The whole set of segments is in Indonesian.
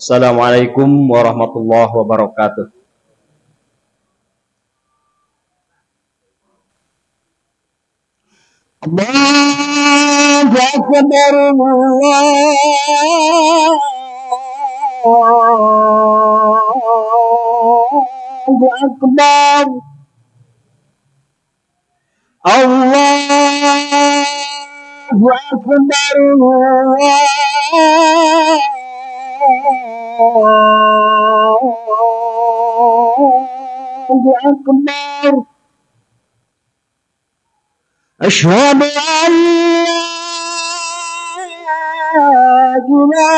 Assalamualaikum warahmatullahi wabarakatuh. Allahu Akbar, Allahu Akbar, Allahu Akbar, Allahu Akbar. Asyhadu an la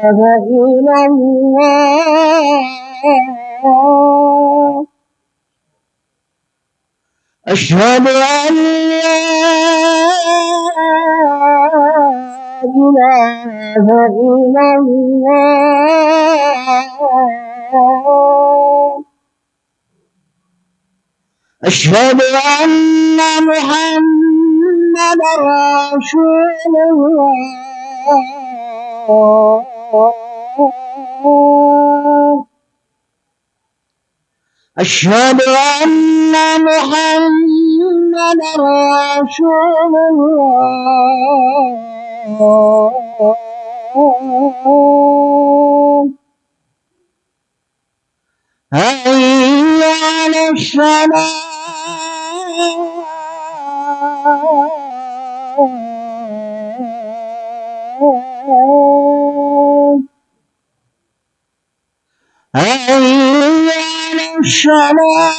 ilaha illallah. Asyhadu an la ilaha illallah. Asyhadu anna Muhammadar Rasulullah. Asyhadu anna Muhammadar Rasulullah. Hayya 'alas salah. Hayya 'alas salah.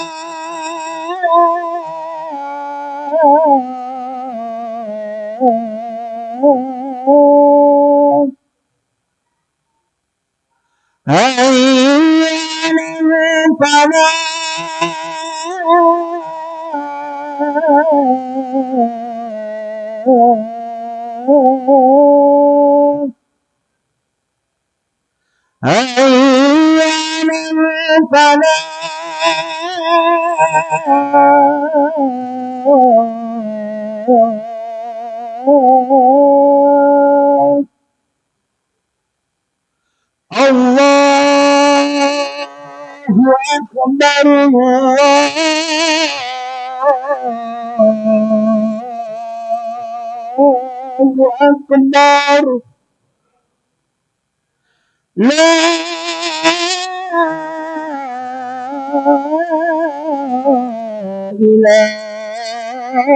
Hayya 'alal falah. Hayya 'alal falah. Allahu Akbar, Allahu Akbar. La ilaha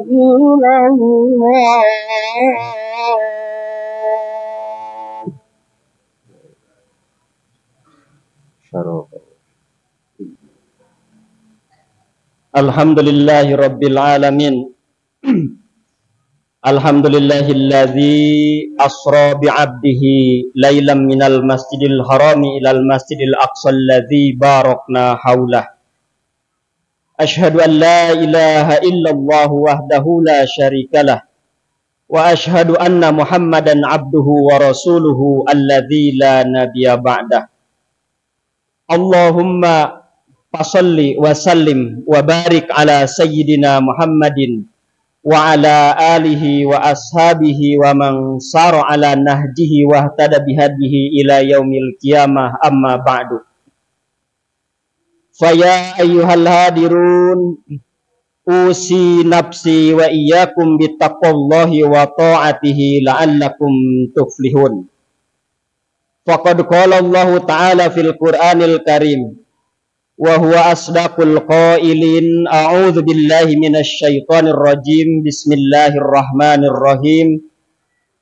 illallah. Alhamdulillahi rabbil alamin. Alhamdulillahilladzi asra bi'abdihi lailan minal masjidil harami ilal masjidil aqsal ladzi barakna haulah. Ashhadu an la ilaha illallah wahdahu la syarikalah wa ashhadu anna Muhammadan abduhu wa rasuluhu alladzi la nabiyya ba'dah. Allahumma fasalli wa sallim wa barik ala sayyidina Muhammadin wa ala alihi wa ashabihi wa man sara ala nahjihi wa ihtada bihadihi ila yaumil qiyamah, amma ba'du. Faya ayyuhal hadirun, usi nafsi wa iyyakum bittaqwallahi wa ta'atihi la'allakum tuflihun. Faqad qala Allah ta'ala fil Qur'anil Karim wa huwa asdaqul qailin, a'udzu billahi minasy syaithanir rajim, bismillahirrahmanirrahim.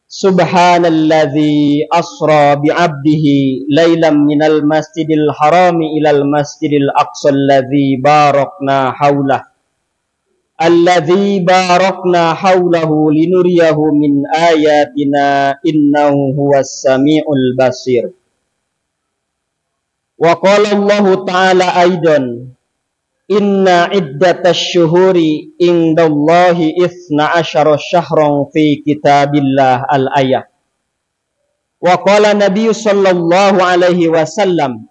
Subhanalladzi asra bi'abdihi lailan minal masjidil harami ilal masjidil aqsal ladzi barakna haulah. Alladzi barakna haulahu linuriyahu min ayatina innahu huwas samiul basir. Wa qala Allah ta'ala aidan, inna iddatash syuhuri indallahi 12 syahran fi kitabillah al-ayah. Wa qala Nabi sallallahu alaihi wasallam,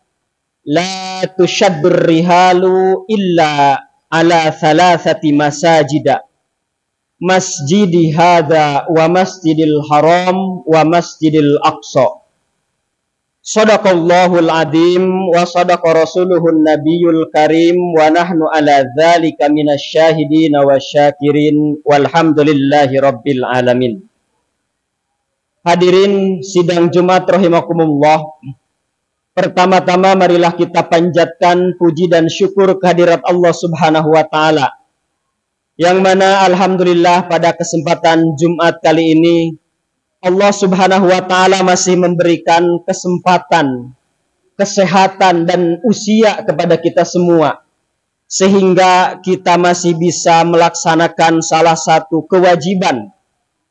la tushaddur rihalu illa ala thalathati masajida masjidi hadza wa masjidil haram wa masjidil aqsa. Shadaqallahul adzim wa shadaqa rasuluhun nabiyul karim wa nahnu ala dzalika minasyahidin wasyakirin walhamdulillahi rabbil alamin. Hadirin sidang Jumat rahimakumullah. Pertama-tama marilah kita panjatkan puji dan syukur kehadirat Allah Subhanahu wa taala. Yang mana alhamdulillah pada kesempatan Jumat kali ini Allah Subhanahu wa taala masih memberikan kesempatan, kesehatan dan usia kepada kita semua, sehingga kita masih bisa melaksanakan salah satu kewajiban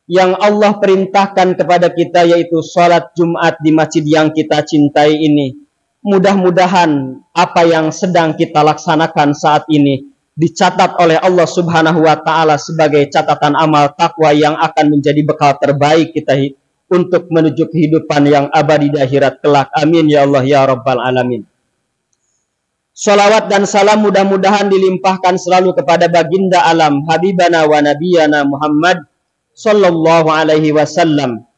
yang Allah perintahkan kepada kita, yaitu sholat Jumat di masjid yang kita cintai ini. Mudah-mudahan apa yang sedang kita laksanakan saat ini dicatat oleh Allah Subhanahu wa taala sebagai catatan amal takwa yang akan menjadi bekal terbaik kita untuk menuju kehidupan yang abadi di akhirat kelak. Amin ya Allah ya rabbal alamin. Shalawat dan salam mudah-mudahan dilimpahkan selalu kepada baginda alam habibana wa nabiyana Muhammad sallallahu alaihi wasallam,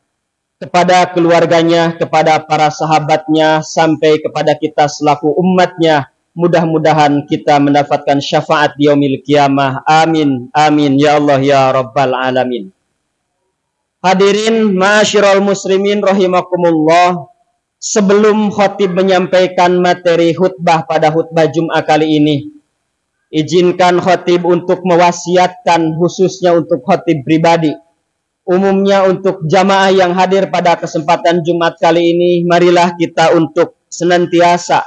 kepada keluarganya, kepada para sahabatnya, sampai kepada kita selaku umatnya. Mudah-mudahan kita mendapatkan syafaat di yaumil qiyamah. Amin. Amin. Ya Allah ya Rabbal Alamin. Hadirin ma'asyiral muslimin rahimakumullah. Sebelum khatib menyampaikan materi khutbah pada khutbah Jumat kali ini, izinkan khatib untuk mewasiatkan khususnya untuk khatib pribadi. Umumnya untuk jamaah yang hadir pada kesempatan Jumat kali ini, marilah kita untuk senantiasa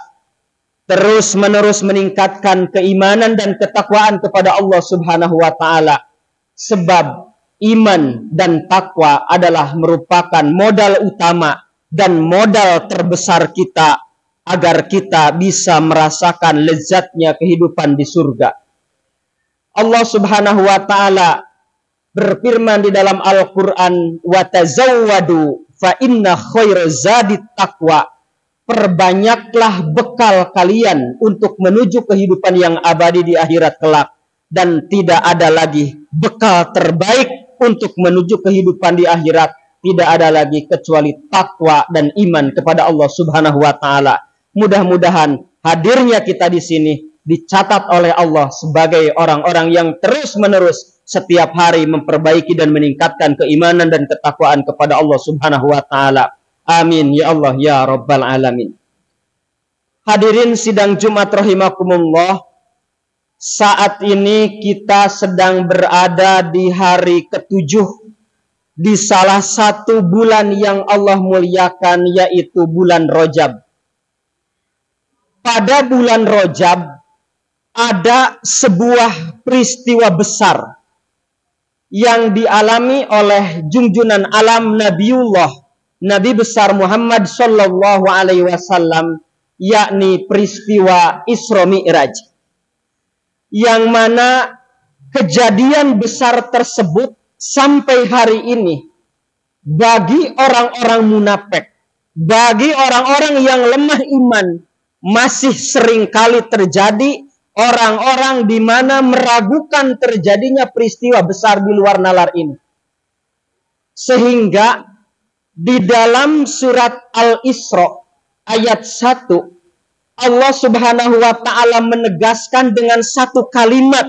terus-menerus meningkatkan keimanan dan ketakwaan kepada Allah Subhanahu wa taala. Sebab iman dan takwa adalah merupakan modal utama dan modal terbesar kita agar kita bisa merasakan lezatnya kehidupan di surga. Allah Subhanahu wa taala berfirman di dalam Al-Qur'an, "Wa tazawwadu fa inna khairaz zadit taqwa." Perbanyaklah bekal kalian untuk menuju kehidupan yang abadi di akhirat kelak, dan tidak ada lagi bekal terbaik untuk menuju kehidupan di akhirat, tidak ada lagi kecuali takwa dan iman kepada Allah Subhanahu wa taala. Mudah-mudahan hadirnya kita di sini dicatat oleh Allah sebagai orang-orang yang terus-menerus setiap hari memperbaiki dan meningkatkan keimanan dan ketakwaan kepada Allah Subhanahu wa taala. Amin ya Allah ya Rabbal Alamin. Hadirin sidang Jumat rahimakumullah. Saat ini kita sedang berada di hari ke-7 di salah satu bulan yang Allah muliakan, yaitu bulan Rajab. Pada bulan Rajab ada sebuah peristiwa besar yang dialami oleh junjunan alam Nabi besar Muhammad sallallahu alaihi wasallam, yakni peristiwa Isra Mi'raj, yang mana kejadian besar tersebut sampai hari ini bagi orang-orang munafik, bagi orang-orang yang lemah iman, masih seringkali terjadi orang-orang di mana meragukan terjadinya peristiwa besar di luar nalar ini. Sehingga di dalam surat Al-Isra ayat 1, Allah Subhanahu wa taala menegaskan dengan satu kalimat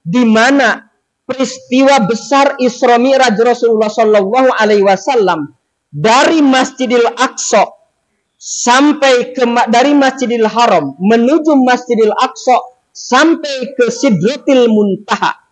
di mana peristiwa besar Isra Mi'raj Rasulullah sallallahu alaihi wasallam dari Masjidil Aqsa sampai dari Masjidil Haram menuju Masjidil Aqsa sampai ke Sidratil Muntaha,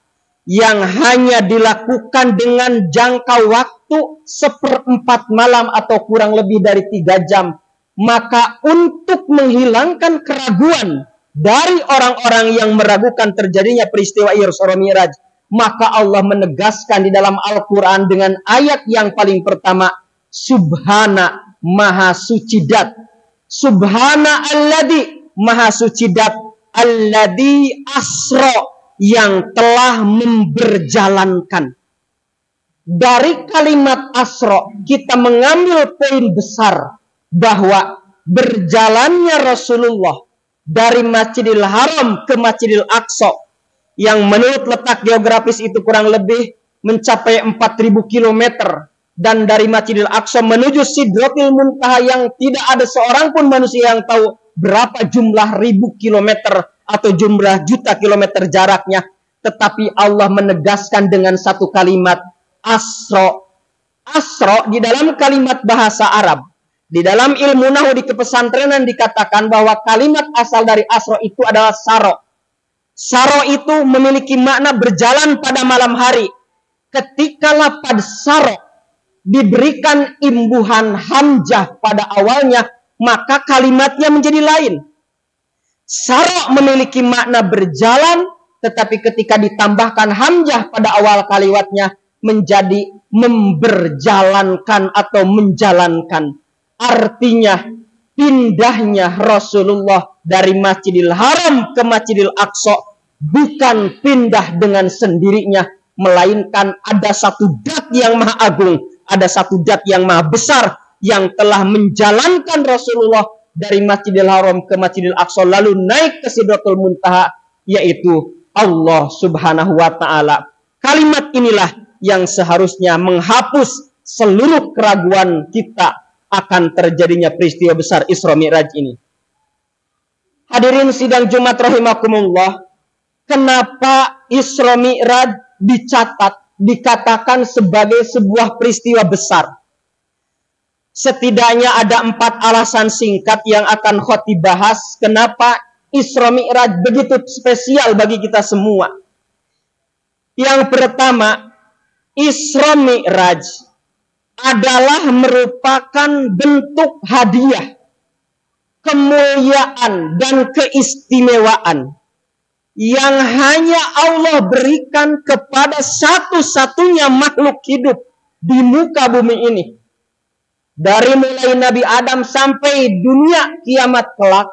yang hanya dilakukan dengan jangka waktu 1/4 malam atau kurang lebih dari 3 jam. Maka untuk menghilangkan keraguan dari orang-orang yang meragukan terjadinya peristiwa Isra Mi'raj, maka Allah menegaskan di dalam Al-Quran dengan ayat yang paling pertama, Subhana Maha Suci Dat. Subhana Alladhi Maha Suci Dat, Alladhi Asra, yang telah memberjalankan. Dari kalimat asra kita mengambil poin besar bahwa berjalannya Rasulullah dari Masjidil Haram ke Masjidil Aqsa, yang menurut letak geografis itu kurang lebih mencapai 4.000 kilometer. Dan dari Masjidil Aqsa menuju Sidratil Muntaha yang tidak ada seorang pun manusia yang tahu berapa jumlah ribu kilometer atau jumlah juta kilometer jaraknya. Tetapi Allah menegaskan dengan satu kalimat Asra. Asra di dalam kalimat bahasa Arab. Di dalam ilmu nahwu di kepesantrenan dikatakan bahwa kalimat asal dari Asra itu adalah saro. Saro itu memiliki makna berjalan pada malam hari. Ketika lapad saro diberikan imbuhan hamzah pada awalnya, maka kalimatnya menjadi lain. Saro memiliki makna berjalan, tetapi ketika ditambahkan hamzah pada awal kalimatnya menjadi memberjalankan atau menjalankan. Artinya pindahnya Rasulullah dari Masjidil Haram ke Masjidil Aqsa bukan pindah dengan sendirinya, melainkan ada satu zat yang maha agung, ada satu zat yang maha besar yang telah menjalankan Rasulullah dari Masjidil Haram ke Masjidil Aqsa lalu naik ke Sidratul Muntaha, yaitu Allah Subhanahu wa taala. Kalimat inilah yang seharusnya menghapus seluruh keraguan kita akan terjadinya peristiwa besar Isra Mi'raj ini. Hadirin sidang Jumat rahimakumullah, kenapa Isra Mi'raj dikatakan sebagai sebuah peristiwa besar? Setidaknya ada 4 alasan singkat yang akan khotib bahas kenapa Isra Mi'raj begitu spesial bagi kita semua. Yang pertama, Isra Mi'raj adalah merupakan bentuk hadiah, kemuliaan dan keistimewaan yang hanya Allah berikan kepada satu-satunya makhluk hidup di muka bumi ini. Dari mulai Nabi Adam sampai dunia kiamat kelak,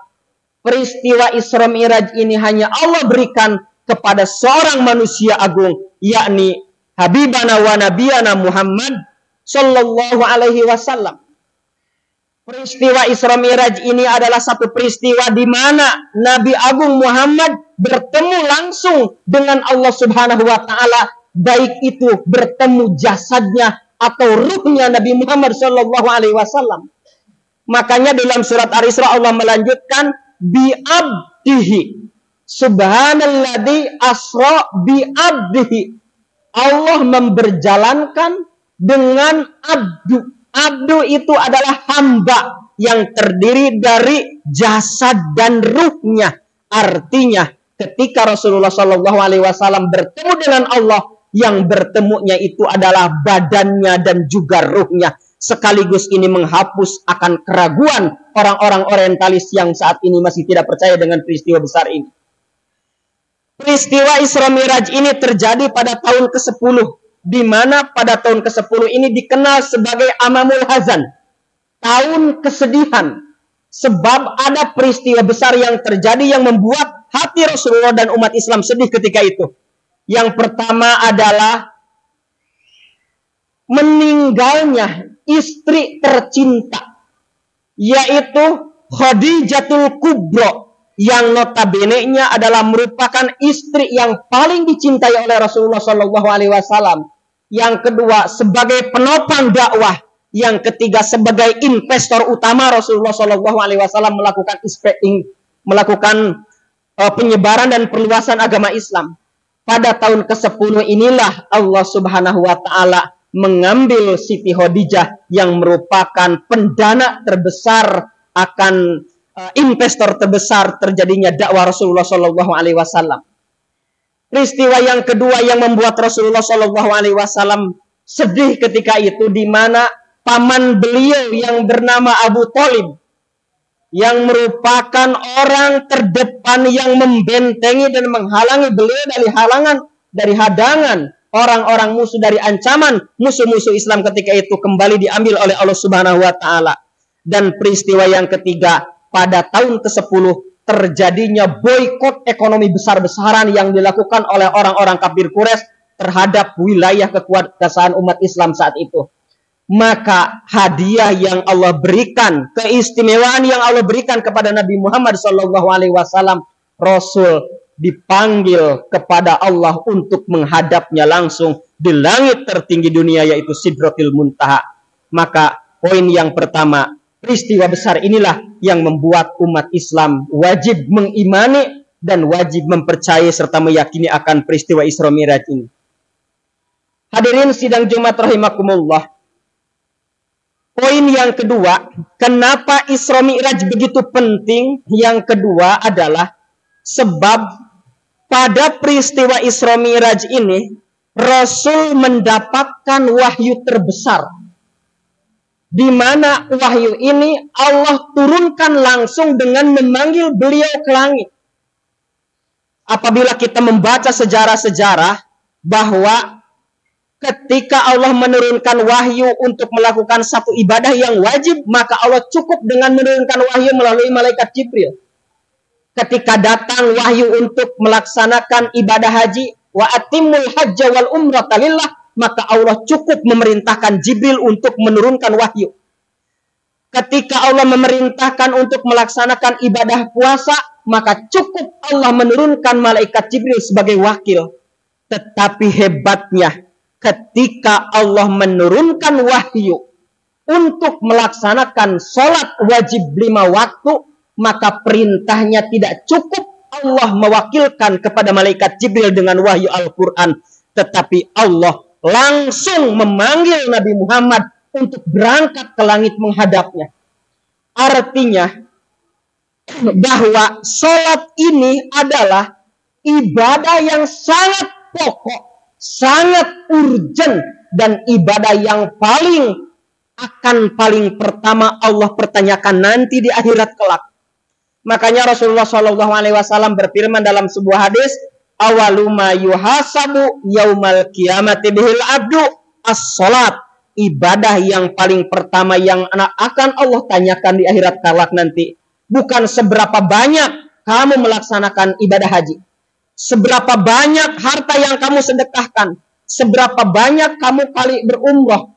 peristiwa Isra Mi'raj ini hanya Allah berikan kepada seorang manusia agung, yakni Habibana wa Nabiyana Muhammad Sallallahu alaihi wasallam. Peristiwa Isra Mi'raj ini adalah satu peristiwa di mana Nabi Agung Muhammad bertemu langsung dengan Allah Subhanahu wa taala, baik itu bertemu jasadnya atau ruhnya Nabi Muhammad Sallallahu alaihi wasallam. Makanya dalam surat Al-Isra Allah melanjutkan bi abdihi. Subhanalladzi asra bi abdihi. Allah memberjalankan dengan abdu. Abdu itu adalah hamba yang terdiri dari jasad dan ruhnya. Artinya ketika Rasulullah Shallallahu Alaihi Wasallam bertemu dengan Allah, yang bertemunya itu adalah badannya dan juga ruhnya. Sekaligus ini menghapus akan keraguan orang-orang orientalis yang saat ini masih tidak percaya dengan peristiwa besar ini. Peristiwa Isra Mi'raj ini terjadi pada tahun ke-10, di mana pada tahun ke-10 ini dikenal sebagai Amamul Hazan, tahun kesedihan, sebab ada peristiwa besar yang terjadi yang membuat hati Rasulullah dan umat Islam sedih ketika itu. Yang pertama adalah meninggalnya istri tercinta, yaitu Khadijatul Kubra, yang notabene-nya adalah merupakan istri yang paling dicintai oleh Rasulullah Shallallahu Alaihi Wasallam. Yang kedua sebagai penopang dakwah. Yang ketiga sebagai investor utama Rasulullah Shallallahu Alaihi Wasallam melakukan penyebaran dan perluasan agama Islam. Pada tahun ke-10 inilah Allah Subhanahu Wa Taala mengambil Siti Khadijah yang merupakan pendana terbesar akan investor terbesar terjadinya dakwah Rasulullah Shallallahu Alaihi Wasallam. Peristiwa yang kedua yang membuat Rasulullah Shallallahu Alaihi Wasallam sedih ketika itu, di mana paman beliau yang bernama Abu Thalib, yang merupakan orang terdepan yang membentengi dan menghalangi beliau dari hadangan orang-orang musuh, dari ancaman musuh-musuh Islam ketika itu, kembali diambil oleh Allah Subhanahu Wa Taala. Dan peristiwa yang ketiga, pada tahun ke-10 terjadinya boikot ekonomi besar-besaran yang dilakukan oleh orang-orang kafir Quraisy terhadap wilayah kekuasaan umat Islam saat itu. Maka hadiah yang Allah berikan, keistimewaan yang Allah berikan kepada Nabi Muhammad SAW, Rasul dipanggil kepada Allah untuk menghadapnya langsung di langit tertinggi dunia, yaitu Sidratil Muntaha. Maka poin yang pertama, peristiwa besar inilah yang membuat umat Islam wajib mengimani dan wajib mempercayai serta meyakini akan peristiwa Isra Mi'raj ini. Hadirin sidang Jumat rahimakumullah. Poin yang kedua, kenapa Isra Mi'raj begitu penting? Yang kedua adalah sebab pada peristiwa Isra Mi'raj ini Rasul mendapatkan wahyu terbesar, di mana wahyu ini Allah turunkan langsung dengan memanggil beliau ke langit. Apabila kita membaca sejarah-sejarah bahwa ketika Allah menurunkan wahyu untuk melakukan satu ibadah yang wajib, maka Allah cukup dengan menurunkan wahyu melalui malaikat Jibril. Ketika datang wahyu untuk melaksanakan ibadah haji, wa atimul hajja wal umrata lillah, maka Allah cukup memerintahkan Jibril untuk menurunkan wahyu. Ketika Allah memerintahkan untuk melaksanakan ibadah puasa, maka cukup Allah menurunkan malaikat Jibril sebagai wakil. Tetapi hebatnya, ketika Allah menurunkan wahyu untuk melaksanakan sholat wajib 5 waktu, maka perintahnya tidak cukup Allah mewakilkan kepada malaikat Jibril dengan wahyu Al-Quran, tetapi Allah langsung memanggil Nabi Muhammad untuk berangkat ke langit menghadapnya. Artinya bahwa sholat ini adalah ibadah yang sangat pokok, sangat urgent, dan ibadah yang paling pertama Allah pertanyakan nanti di akhirat kelak. Makanya Rasulullah SAW berfirman dalam sebuah hadis, awaluma yuhasabu yaumal qiyamati bihil abdu as-salat. Ibadah yang paling pertama yang akan Allah tanyakan di akhirat kelak nanti bukan seberapa banyak kamu melaksanakan ibadah haji, seberapa banyak harta yang kamu sedekahkan, seberapa banyak kamu kali berumrah,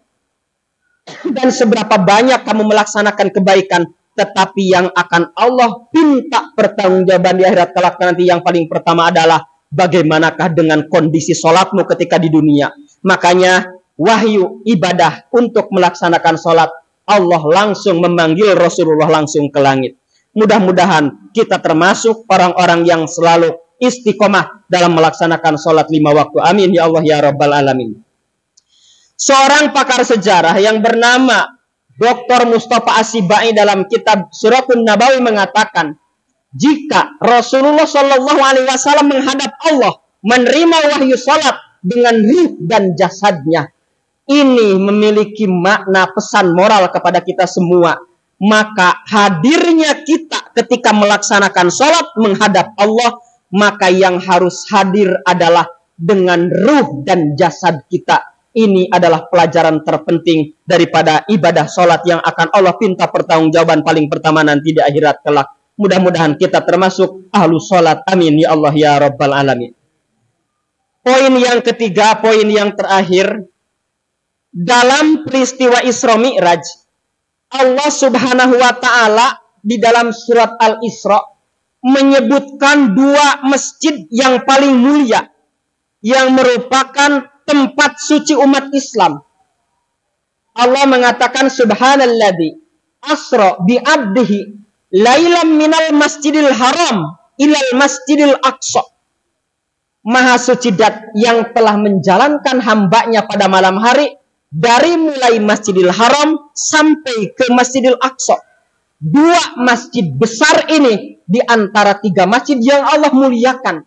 dan seberapa banyak kamu melaksanakan kebaikan. Tetapi yang akan Allah minta pertanggungjawaban di akhirat kelak nanti yang paling pertama adalah bagaimanakah dengan kondisi sholatmu ketika di dunia. Makanya wahyu ibadah untuk melaksanakan sholat, Allah langsung memanggil Rasulullah langsung ke langit. Mudah-mudahan kita termasuk orang-orang yang selalu istiqomah dalam melaksanakan sholat 5 waktu. Amin ya Allah ya Rabbal Alamin. Seorang pakar sejarah yang bernama Dr. Mustafa As-Sibai dalam kitab Siratul Nabawi mengatakan, jika Rasulullah SAW menghadap Allah, menerima wahyu salat dengan ruh dan jasadnya, ini memiliki makna pesan moral kepada kita semua. Maka hadirnya kita ketika melaksanakan salat menghadap Allah, maka yang harus hadir adalah dengan ruh dan jasad kita. Ini adalah pelajaran terpenting daripada ibadah sholat yang akan Allah minta pertanggungjawaban paling pertama nanti di akhirat kelak. Mudah-mudahan kita termasuk ahlu sholat. Amin ya Allah ya Rabbal Alamin. Poin yang ketiga, poin yang terakhir. Dalam peristiwa Isra Mi'raj, Allah Subhanahu wa Ta'ala di dalam surat Al-Isra menyebutkan 2 masjid yang paling mulia, yang merupakan tempat suci umat Islam. Allah mengatakan, subhanalladzi asra bi 'abdihi lailam minal masjidil haram ilal masjidil aqsa. Maha suci Dat yang telah menjalankan hambanya pada malam hari dari mulai Masjidil Haram sampai ke Masjidil Aqsa. 2 masjid besar ini di antara 3 masjid yang Allah muliakan.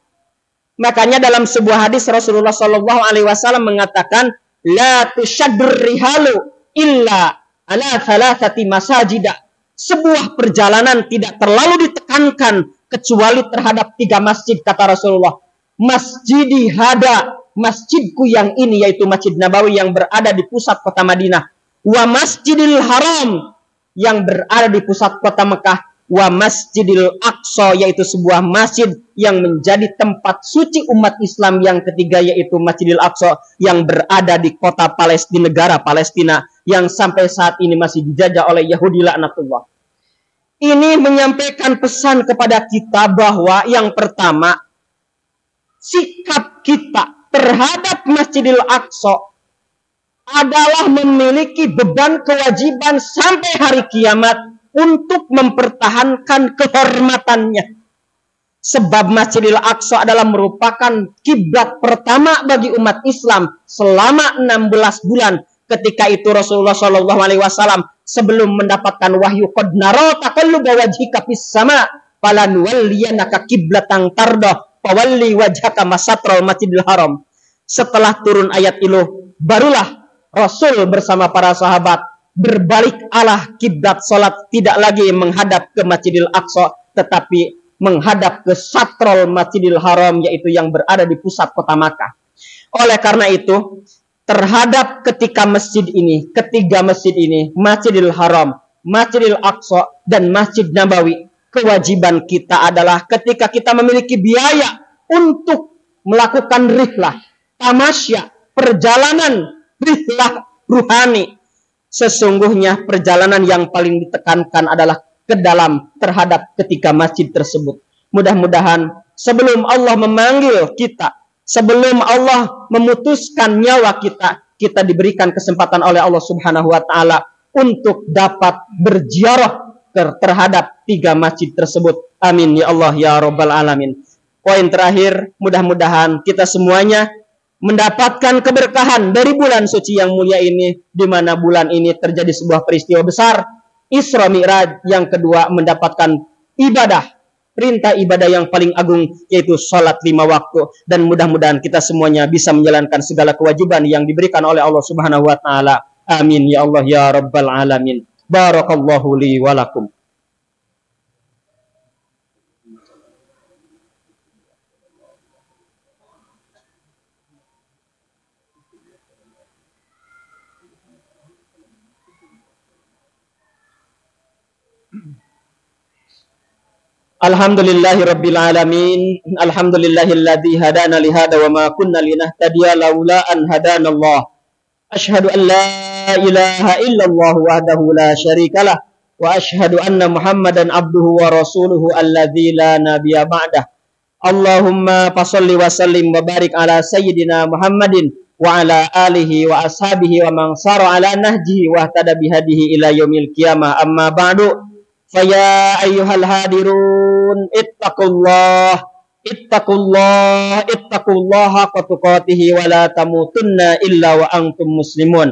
Makanya dalam sebuah hadis Rasulullah SAW mengatakan, la tushaddur rihalu illa ala thalathati masajida. Sebuah perjalanan tidak terlalu ditekankan kecuali terhadap 3 masjid, kata Rasulullah. Masjidi hada, masjidku yang ini, yaitu Masjid Nabawi yang berada di pusat kota Madinah. Wa masjidil haram, yang berada di pusat kota Mekah. Wa masjidil aqsa, yaitu sebuah masjid yang menjadi tempat suci umat Islam yang ketiga, yaitu Masjidil Aqsa yang berada di kota Palestina, negara Palestina yang sampai saat ini masih dijajah oleh Yahudi laknatullah. Ini menyampaikan pesan kepada kita bahwa yang pertama, sikap kita terhadap Masjidil Aqsa adalah memiliki beban kewajiban sampai hari kiamat untuk mempertahankan kehormatannya. Sebab Masjidil Aqsa adalah merupakan kiblat pertama bagi umat Islam selama 16 bulan. Ketika itu Rasulullah SAW sebelum mendapatkan wahyu qad nara taqalluba wajhika fis sama falanuwalliyannaka qiblatan tardah fawalli wajhaka masatral Masjidil Haram. Setelah turun ayat itu, barulah Rasul bersama para sahabat berbalik arah kiblat salat, tidak lagi menghadap ke Masjidil Aqsa tetapi menghadap ke Satrul Masjidil Haram, yaitu yang berada di pusat kota Makkah. Oleh karena itu, terhadap ketiga masjid ini, Masjidil Haram, Masjidil Aqsa, dan Masjid Nabawi, kewajiban kita adalah ketika kita memiliki biaya untuk melakukan rihlah, tamasya, perjalanan rihlah ruhani. Sesungguhnya perjalanan yang paling ditekankan adalah ke dalam terhadap ketiga masjid tersebut. Mudah-mudahan sebelum Allah memanggil kita, sebelum Allah memutuskan nyawa kita, kita diberikan kesempatan oleh Allah Subhanahu wa taala untuk dapat berziarah terhadap tiga masjid tersebut. Amin ya Allah ya rabbal alamin. Poin terakhir, mudah-mudahan kita semuanya mendapatkan keberkahan dari bulan suci yang mulia ini, di mana bulan ini terjadi sebuah peristiwa besar, Isra Mi'raj. Yang kedua, mendapatkan perintah ibadah yang paling agung, yaitu sholat 5 waktu. Dan mudah-mudahan kita semuanya bisa menjalankan segala kewajiban yang diberikan oleh Allah Subhanahu wa taala. Amin ya Allah ya rabbal alamin. Barakallahu li wa lakum. Alhamdulillahi rabbil alamin. Alhamdulillahilladzi hadana li hada wa ma kunna linahtadiya laula an hadana Allah. Asyhadu an la ilaha illallah wahdahu la syarikalah wa asyhadu anna Muhammadan abduhu wa rasuluhu alladzi la nabiyya ba'dah. Allahumma fasholli wa sallim wa barik ala sayyidina Muhammadin wa ala alihi wa ashabihi wa man sara ala nahjihi wa ihtada bihadihi ila yaumil qiyamah. Amma ba'du. Faya ayyuhal hadirun ittaqullah haqqa tuqatih wa la tamutunna illa wa antum muslimun.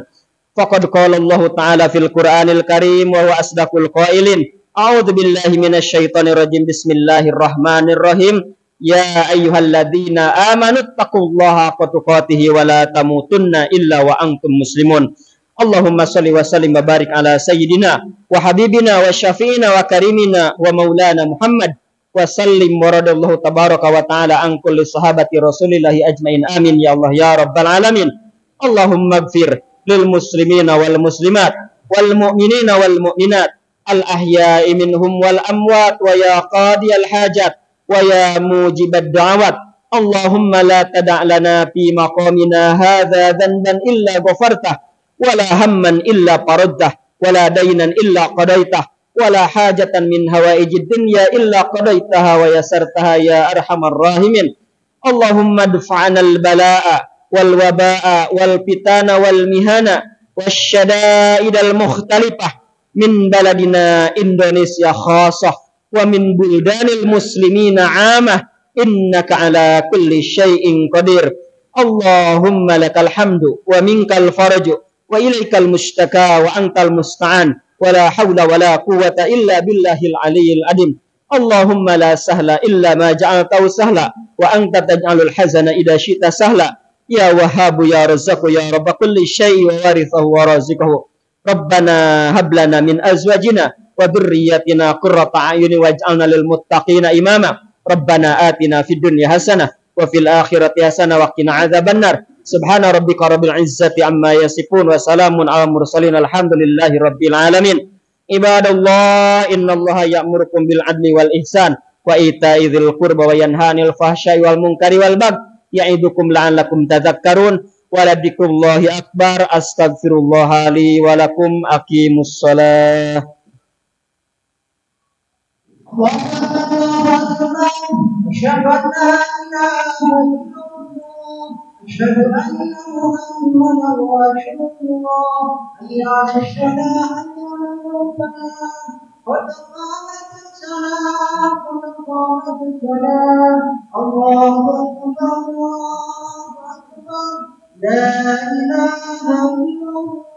Faqad qala Allah ta'ala fil Qur'anil Karim wa huwa asdaqul qailin. A'udzu billahi minasy syaithanir rajim. Bismillahirrahmanirrahim. Ya ayyuhalladzina amanu ittaqullaha haqqa tuqatih wa la tamutunna illa wa antum muslimun. Allahumma salli wa sallim wa barik ala sayyidina wa habibina wa syafi'ina wa karimina wa maulana Muhammad wa sallim wa radallahu tabaraka wa ta'ala an kulli sahabati rasulillahi ajmain. Amin ya Allah ya rabbal alamin. Allahumma gfir lil muslimina wal muslimat wal mu'minina wal mu'minat al ahya'i minhum wal amwat wa ya qadiyal hajat wa ya mujibad da'awat. Allahumma la tada' lana fi maqamina hadha dhanban illa ghafartah wala hamman illa faraddah wala dainan illa qadaitah wala hajatan min hawaijid dunya illa qadaitaha wa yasartaha ya arhamar rahimin. Allahumma dfa'na al-balaa wal wabaa wal fitana wal mihana wasyada'id al-mukhtalifah min baladina Indonesia khassah wa min buldanil muslimina 'amah innaka ala kulli syai'in qadir. Allahumma lakal hamdu wa minkal faraju wa ilaikal mustaka wa antal musta'an wa la hawla wa la quwwata illa billahil aliyyil adim. Allahumma la sahla illa ma ja'altahu sahla wa anta taj'alul hazana idza syi'ta sahla. Ya Wahhabu ya Razzaqu ya Rabb kulli syai'in wa warithahu wa raziqahu. Rabbana hab lana min azwajina wa dhurriyyatina qurrata a'yunin waj'alna lil muttaqina imama. Rabbana atina fid dunya hasanah wa fil akhirati hasanah wa qina adzabannar. Subhana rabbika rabbil izzati amma yasifun wa salamun ala mursalin alhamdulillahi rabbil alamin. Ibadallah, innallaha ya'murukum bil adli wal ihsan wa ita'i dzil qurba wa yanha 'anil fahsya'i wal munkari wal baghi ya'idukum la'allakum tadhakkarun. Wa la dzikrullahi akbar. Astaghfirullah li wa lakum. Aqimus shalah. أشهد أن لا إله إلا الله أشهد أن محمدا رسول الله حي على الصلاة حي على الفلاح قد قامت الصلاة قد قامت الصلاة الله أكبر الله أكبر لا إله إلا الله